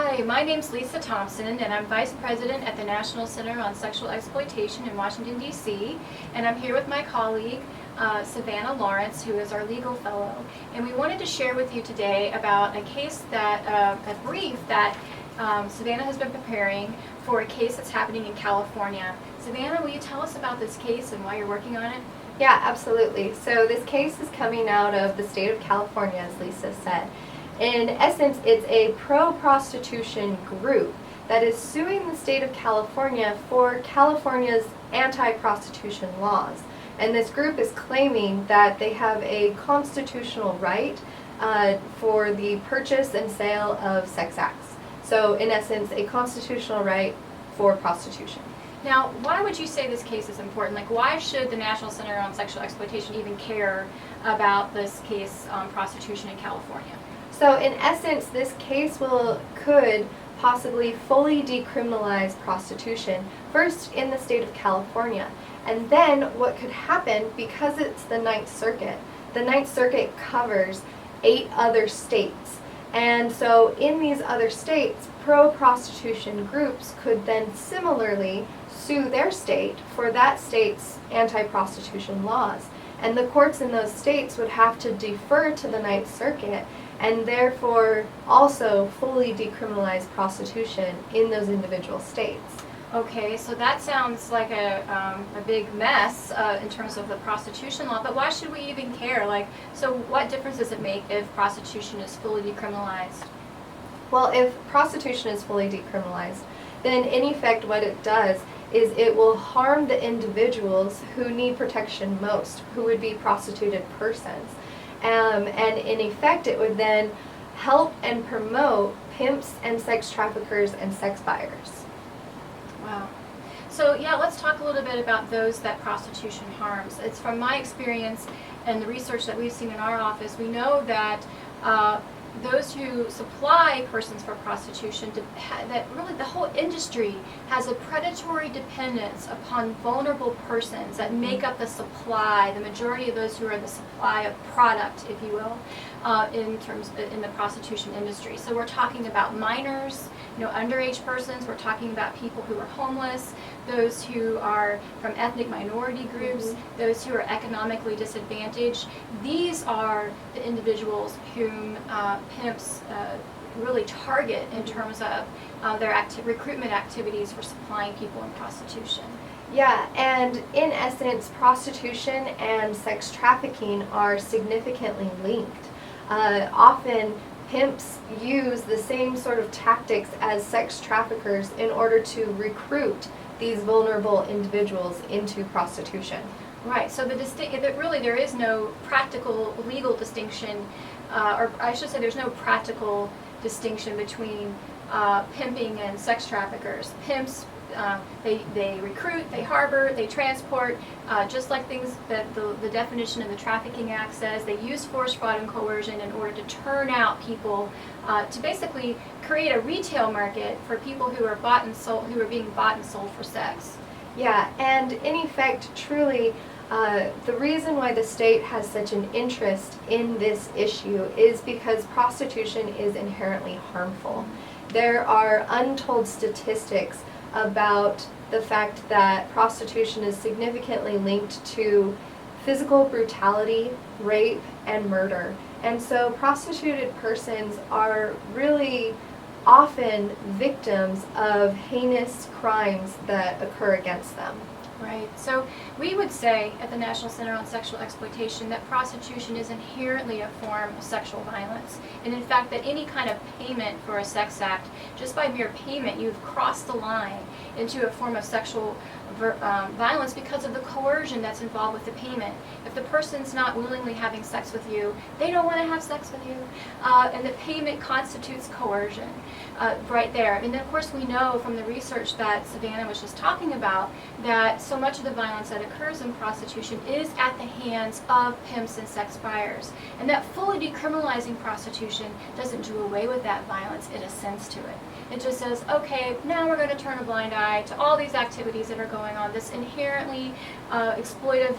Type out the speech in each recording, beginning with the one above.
Hi, my name's Lisa Thompson, and I'm Vice President at the National Center on Sexual Exploitation in Washington, D.C., and I'm here with my colleague, Savannah Lawrence, who is our legal fellow. And we wanted to share with you today about a case that, a brief that Savannah has been preparing for a case that's happening in California. Savannah, will you tell us about this case and why you're working on it? Yeah, absolutely. So this case is coming out of the state of California, as Lisa said. In essence, it's a pro-prostitution group that is suing the state of California for California's anti-prostitution laws. And this group is claiming that they have a constitutional right for the purchase and sale of sex acts. So in essence, a constitutional right for prostitution. Now, why would you say this case is important? Like, why should the National Center on Sexual Exploitation even care about this case on prostitution in California? So in essence, this case could possibly fully decriminalize prostitution, first in the state of California. And then what could happen, because it's the Ninth Circuit covers 8 other states. And so in these other states, pro-prostitution groups could then similarly sue their state for that state's anti-prostitution laws. And the courts in those states would have to defer to the Ninth Circuit and therefore also fully decriminalize prostitution in those individual states. Okay, so that sounds like a big mess in terms of the prostitution law, but why should we even care? Like, so what difference does it make if prostitution is fully decriminalized? Well, if prostitution is fully decriminalized, then in effect what it does is it will harm the individuals who need protection most, who would be prostituted persons. And in effect it would then help and promote pimps and sex traffickers and sex buyers. Wow. So yeah, let's talk a little bit about those that prostitution harms. It's from my experience and the research that we've seen in our office, we know that those who supply persons for prostitution, that really the whole industry has a predatory dependence upon vulnerable persons that make up the supply, the majority of those who are the supply of product, if you will, in the prostitution industry. So we're talking about minors, underage persons, we're talking about people who are homeless, those who are from ethnic minority groups, those who are economically disadvantaged. These are the individuals whom pimps really target in terms of their recruitment activities for supplying people in prostitution. Yeah, and in essence, prostitution and sex trafficking are significantly linked. Often, pimps use the same sort of tactics as sex traffickers in order to recruit these vulnerable individuals into prostitution. Right, so there is no practical legal distinction, or I should say there's no practical distinction between pimping and sex traffickers. Pimps, they recruit, they harbor, they transport, just like things that the definition of the Trafficking Act says. They use force, fraud, and coercion in order to turn out people, to basically create a retail market for people who are being bought and sold for sex. Yeah, and in effect, truly, the reason why the state has such an interest in this issue is because prostitution is inherently harmful. There are untold statistics about the fact that prostitution is significantly linked to physical brutality, rape, and murder. And so prostituted persons are really often victims of heinous crimes that occur against them. Right. So we would say at the National Center on Sexual Exploitation that prostitution is inherently a form of sexual violence. And in fact, that any kind of payment for a sex act, just by mere payment, you've crossed the line into a form of sexual violence because of the coercion that's involved with the payment. If the person's not willingly having sex with you, they don't want to have sex with you. And the payment constitutes coercion right there. And then of course we know from the research that Savannah was just talking about that so much of the violence that occurs in prostitution is at the hands of pimps and sex buyers. And that fully decriminalizing prostitution doesn't do away with that violence, it assents to it. It just says, okay, now we're going to turn a blind eye to all these activities that are going going on, this inherently exploitive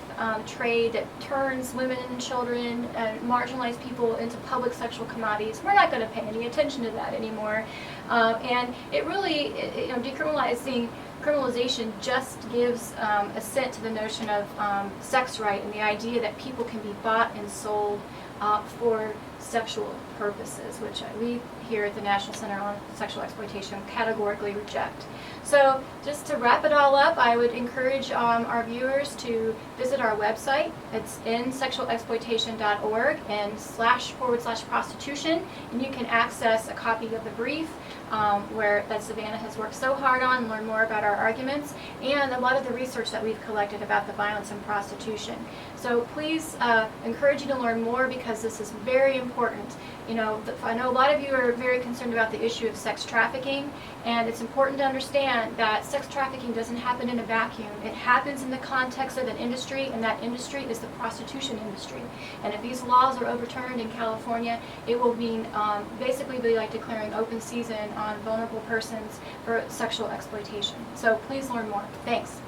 trade that turns women and children and marginalized people into public sexual commodities. We're not going to pay any attention to that anymore. And it really, criminalization just gives assent to the notion of sex right and the idea that people can be bought and sold for sexual purposes, which we here at the National Center on Sexual Exploitation categorically reject. So just to wrap it all up, I would encourage our viewers to visit our website. It's sexualexploitation.org and //prostitution, and you can access a copy of the brief that Savannah has worked so hard on and learn more about our arguments and a lot of the research that we've collected about the violence in prostitution. So please encourage you to learn more because this is very important. You know, I know a lot of you are very concerned about the issue of sex trafficking, and it's important to understand that sex trafficking doesn't happen in a vacuum. It happens in the context of an industry, and that industry is the prostitution industry. And if these laws are overturned in California, it will mean basically be like declaring open season on vulnerable persons for sexual exploitation. So please learn more. Thanks.